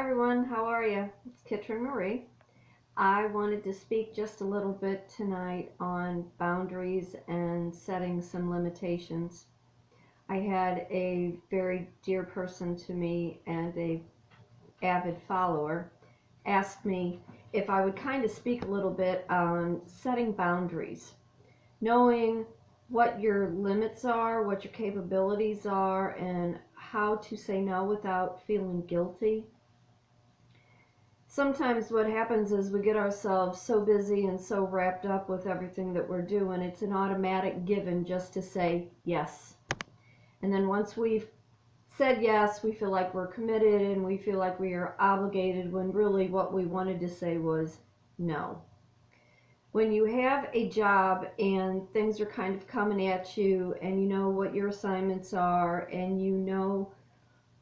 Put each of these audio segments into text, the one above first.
everyone, how are you? It's Kitryn Marie. I wanted to speak just a little bit tonight on boundaries and setting some limitations. I had a very dear person to me and a avid follower ask me if I would kind of speak a little bit on setting boundaries, knowing what your limits are, what your capabilities are, and how to say no without feeling guilty. Sometimes what happens is we get ourselves so busy and so wrapped up with everything that we're doing, it's an automatic given just to say yes. And then once we've said yes, we feel like we're committed and we feel like we are obligated when really what we wanted to say was no. When you have a job and things are kind of coming at you and you know what your assignments are and you know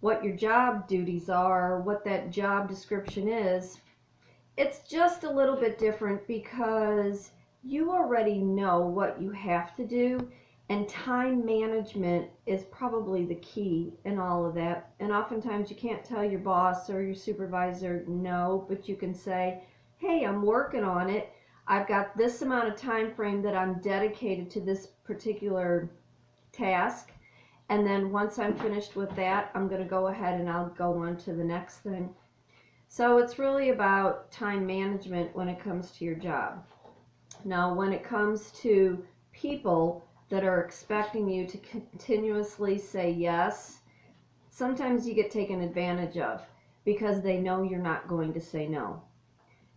what your job duties are, what that job description is, it's just a little bit different because you already know what you have to do, and time management is probably the key in all of that. And oftentimes you can't tell your boss or your supervisor no, but you can say, hey, I'm working on it. I've got this amount of time frame that I'm dedicated to this particular task. And then once I'm finished with that, I'm going to go ahead and I'll go on to the next thing. So it's really about time management when it comes to your job. Now, when it comes to people that are expecting you to continuously say yes, sometimes you get taken advantage of because they know you're not going to say no.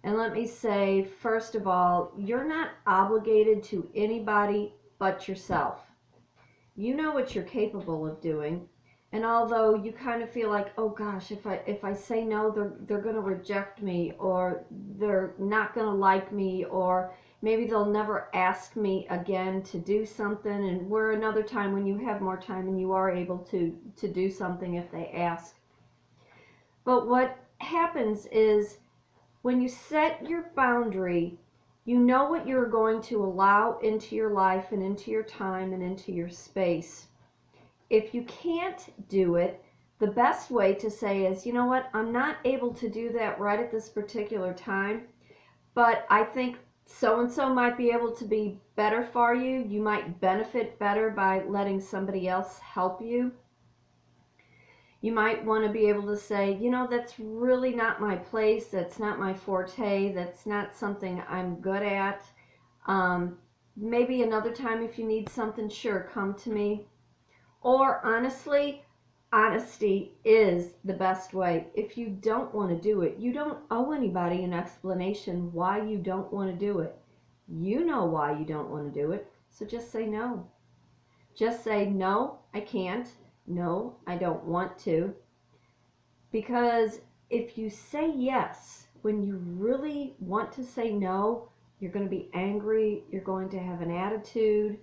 And let me say, first of all, you're not obligated to anybody but yourself. You know what you're capable of doing, and although you kind of feel like, oh gosh, if I say no, they're going to reject me, or they're not going to like me, or maybe they'll never ask me again to do something, and where another time when you have more time and you are able to do something if they ask. But what happens is when you set your boundary, you know what you're going to allow into your life and into your time and into your space. If you can't do it, the best way to say is, you know what, I'm not able to do that right at this particular time, but I think so-and-so might be able to be better for you. You might benefit better by letting somebody else help you. You might want to be able to say, you know, that's really not my place. That's not my forte. That's not something I'm good at. Maybe another time if you need something, sure, come to me. Or honestly, honesty is the best way. If you don't want to do it, you don't owe anybody an explanation why you don't want to do it. You know why you don't want to do it, so just say no. Just say, no, I can't. No, I don't want to. Because if you say yes when you really want to say no, you're going to be angry, you're going to have an attitude,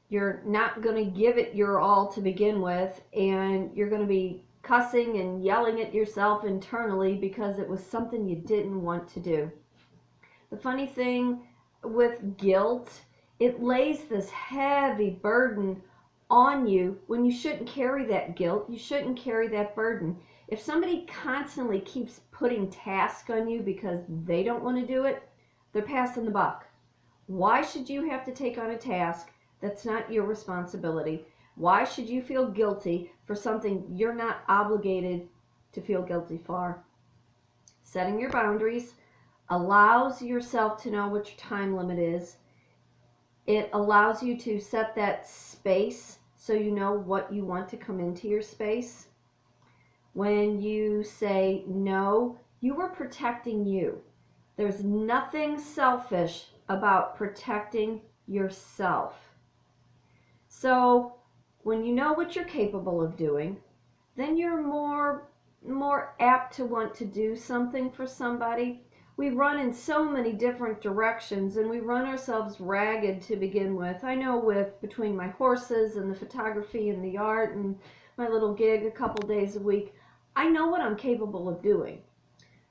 you're not going to give it your all to begin with, and you're going to be cussing and yelling at yourself internally because it was something you didn't want to do. The funny thing with guilt, it lays this heavy burden on you when you shouldn't carry that guilt. You shouldn't carry that burden. If somebody constantly keeps putting tasks on you because they don't want to do it, they're passing the buck. Why should you have to take on a task that's not your responsibility? Why should you feel guilty for something you're not obligated to feel guilty for? Setting your boundaries allows yourself to know what your time limit is. It allows you to set that space so you know what you want to come into your space. When you say no, you are protecting you. There's nothing selfish about protecting yourself. So when you know what you're capable of doing, then you're more apt to want to do something for somebody. We run in so many different directions and we run ourselves ragged to begin with. I know between my horses and the photography and the art and my little gig a couple days a week, I know what I'm capable of doing.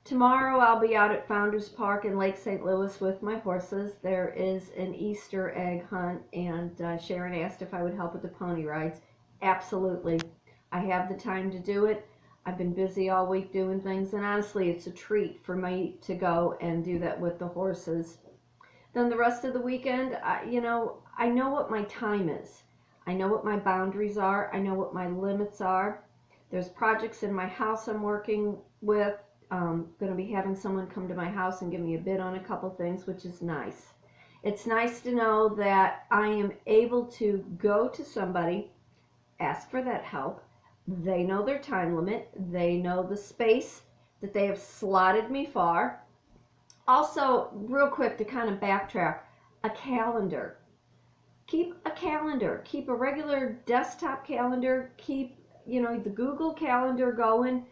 Tomorrow I'll be out at Founders Park in Lake St. Louis with my horses. There is an Easter egg hunt, and Sharon asked if I would help with the pony rides. Absolutely. I have the time to do it. I've been busy all week doing things, and honestly, it's a treat for me to go and do that with the horses. Then the rest of the weekend, I know what my time is. I know what my boundaries are. I know what my limits are. There's projects in my house I'm working with. Going to be having someone come to my house and give me a bid on a couple things, which is nice. It's nice to know that I am able to go to somebody, ask for that help. They know their time limit. They know the space that they have slotted me for. Also, real quick to kind of backtrack, a calendar. Keep a calendar. Keep a regular desktop calendar. Keep, the Google Calendar going.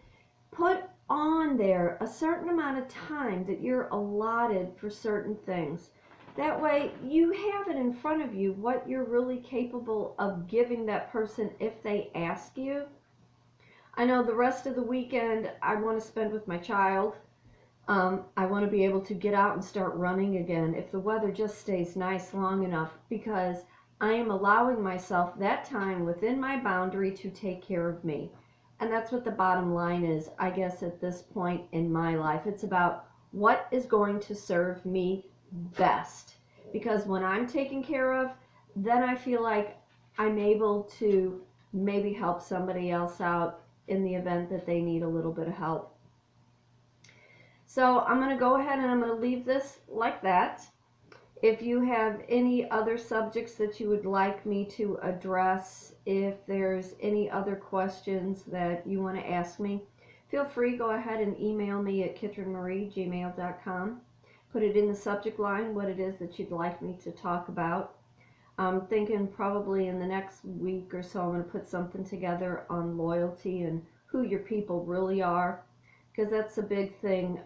Put on there a certain amount of time that you're allotted for certain things. That way you have it in front of you what you're really capable of giving that person if they ask you. I know the rest of the weekend I want to spend with my child. I want to be able to get out and start running again if the weather just stays nice long enough, because I am allowing myself that time within my boundary to take care of me. And that's what the bottom line is, I guess, at this point in my life. It's about what is going to serve me best. Because when I'm taken care of, then I feel like I'm able to maybe help somebody else out in the event that they need a little bit of help. So I'm going to go ahead and I'm going to leave this like that. If you have any other subjects that you would like me to address, if there's any other questions that you want to ask me, feel free, go ahead and email me at kitrynmarie@gmail.com. Put it in the subject line what it is that you'd like me to talk about. I'm thinking probably in the next week or so I'm going to put something together on loyalty and who your people really are, because that's a big thing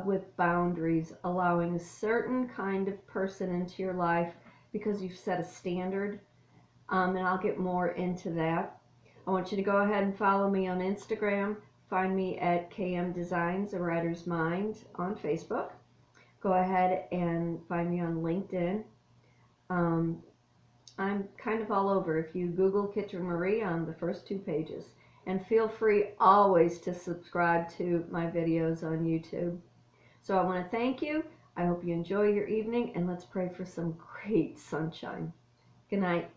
with boundaries, allowing a certain kind of person into your life because you've set a standard, and I'll get more into that. I want you to go ahead and follow me on Instagram. Find me at KM Designs, A Writer's Mind on Facebook. Go ahead and find me on LinkedIn. I'm kind of all over. If you Google Kitryn Marie, on the first 2 pages. And feel free always to subscribe to my videos on YouTube. So I want to thank you. I hope you enjoy your evening, and let's pray for some great sunshine. Good night.